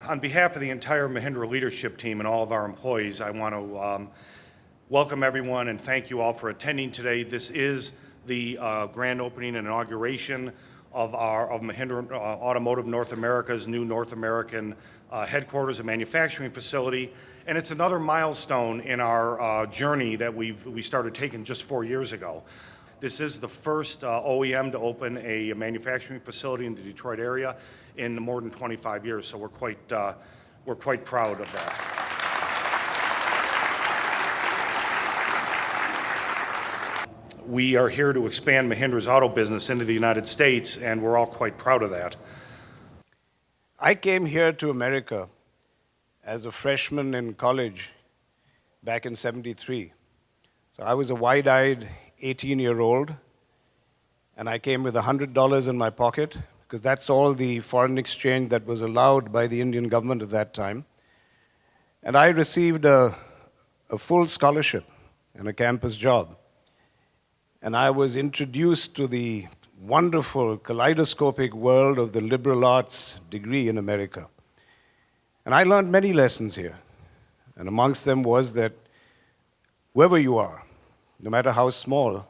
On behalf of the entire Mahindra leadership team and all of our employees, I want to welcome everyone and thank you all for attending today. This is the grand opening and inauguration of Mahindra Automotive North America's new North American headquarters and manufacturing facility, and it's another milestone in our journey that we started taking just 4 years ago. This is the first OEM to open a manufacturing facility in the Detroit area in more than 25 years, so we're quite proud of that. We are here to expand Mahindra's auto business into the United States, and we're all quite proud of that. I came here to America as a freshman in college back in '73. So I was a wide-eyed 18-year-old, and I came with $100 in my pocket, because that's all the foreign exchange that was allowed by the Indian government at that time. And I received a full scholarship and a campus job. And I was introduced to the wonderful kaleidoscopic world of the liberal arts degree in America. And I learned many lessons here. And amongst them was that whoever you are, no matter how small,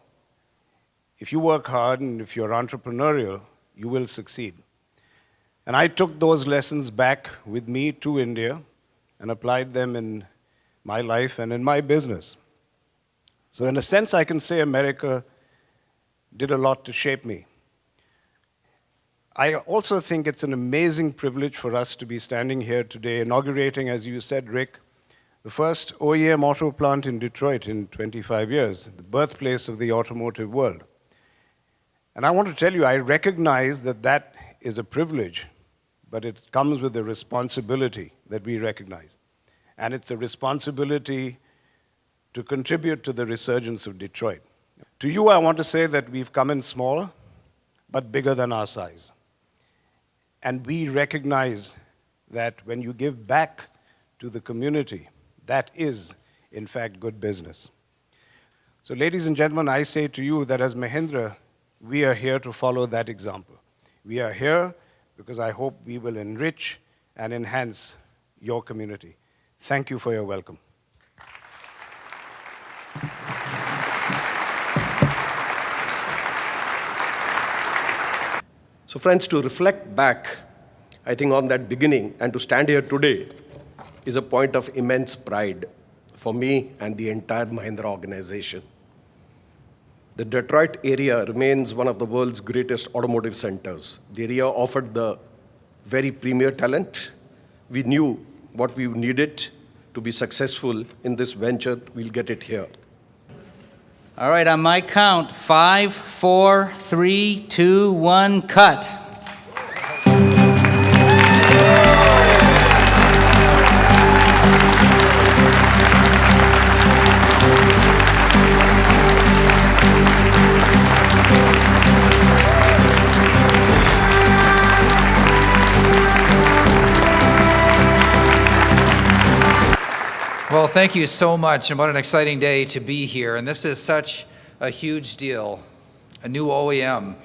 if you work hard and if you're entrepreneurial, you will succeed. And I took those lessons back with me to India and applied them in my life and in my business. So in a sense, I can say America did a lot to shape me. I also think it's an amazing privilege for us to be standing here today, inaugurating, as you said, Rick, the first OEM auto plant in Detroit in 25 years, the birthplace of the automotive world. And I want to tell you, I recognize that that is a privilege, but it comes with a responsibility that we recognize. And it's a responsibility to contribute to the resurgence of Detroit. To you, I want to say that we've come in small, but bigger than our size. And we recognize that when you give back to the community, that is, in fact, good business. So, ladies and gentlemen, I say to you that as Mahindra, we are here to follow that example. We are here because I hope we will enrich and enhance your community. Thank you for your welcome. So friends, to reflect back, I think on that beginning, and to stand here today is a point of immense pride for me and the entire Mahindra organization. The Detroit area remains one of the world's greatest automotive centers. The area offered the very premier talent. We knew what we needed to be successful in this venture. We'll get it here. All right, on my count, 5, 4, 3, 2, 1, cut. Well, thank you so much, and what an exciting day to be here. And this is such a huge deal, a new OEM.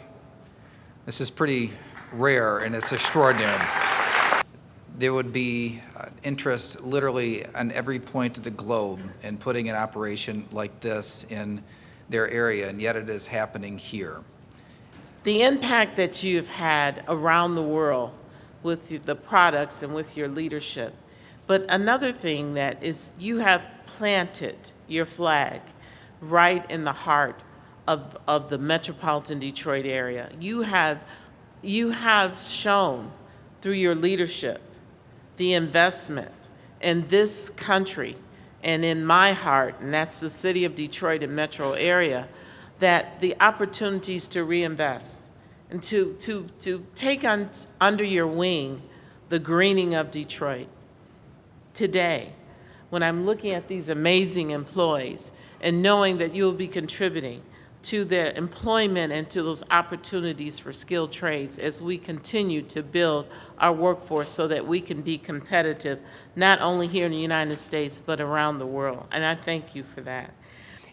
This is pretty rare, and it's extraordinary. There would be interest literally on every point of the globe in putting an operation like this in their area, and yet it is happening here. The impact that you've had around the world with the products and with your leadership. But another thing that is, you have planted your flag right in the heart of the metropolitan Detroit area. You have shown through your leadership the investment in this country and in my heart, and that's the city of Detroit and metro area, that the opportunities to reinvest and to take under your wing the greening of Detroit. Today, when I'm looking at these amazing employees and knowing that you'll be contributing to their employment and to those opportunities for skilled trades as we continue to build our workforce so that we can be competitive, not only here in the United States, but around the world. And I thank you for that.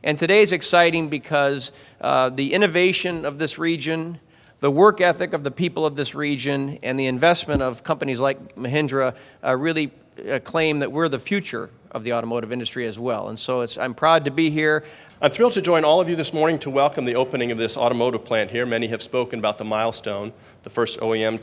And today is exciting because the innovation of this region, the work ethic of the people of this region and the investment of companies like Mahindra really claim that we're the future of the automotive industry as well. And so I'm proud to be here. I'm thrilled to join all of you this morning to welcome the opening of this automotive plant here. Many have spoken about the milestone, the first OEM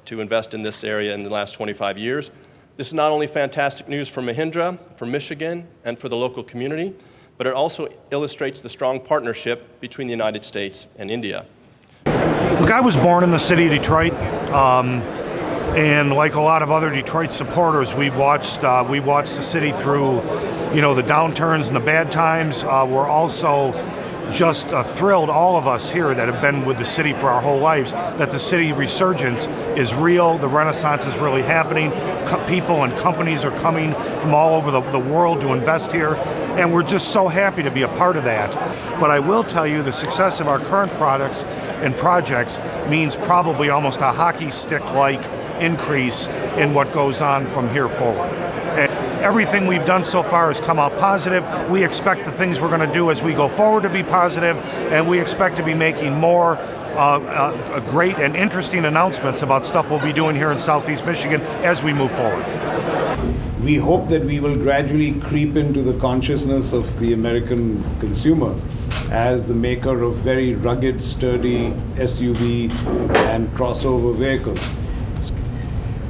to invest in this area in the last 25 years. This is not only fantastic news for Mahindra, for Michigan, and for the local community, but it also illustrates the strong partnership between the United States and India. Look, I was born in the city of Detroit, and like a lot of other Detroit supporters, we watched the city through, the downturns and the bad times. We're also just thrilled, all of us here that have been with the city for our whole lives, that the city resurgence is real, the renaissance is really happening. People and companies are coming from all over the world to invest here, and we're just so happy to be a part of that. But I will tell you, the success of our current products and projects means probably almost a hockey stick-like increase in what goes on from here forward. And everything we've done so far has come out positive. We expect the things we're going to do as we go forward to be positive, and we expect to be making more great and interesting announcements about stuff we'll be doing here in Southeast Michigan as we move forward. We hope that we will gradually creep into the consciousness of the American consumer as the maker of very rugged, sturdy SUV and crossover vehicles.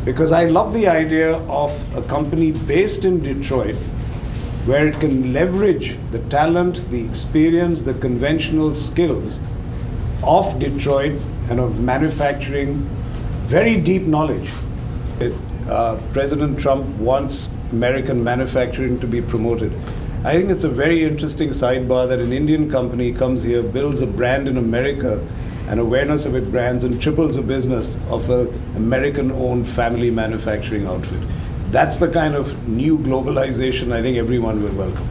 Because I love the idea of a company based in Detroit where it can leverage the talent, the experience, the conventional skills of Detroit and of manufacturing, very deep knowledge. President Trump wants American manufacturing to be promoted. I think it's a very interesting sidebar that an Indian company comes here, builds a brand in America, and awareness of its brands, and triples the business of an American-owned family manufacturing outfit. That's the kind of new globalization I think everyone will welcome.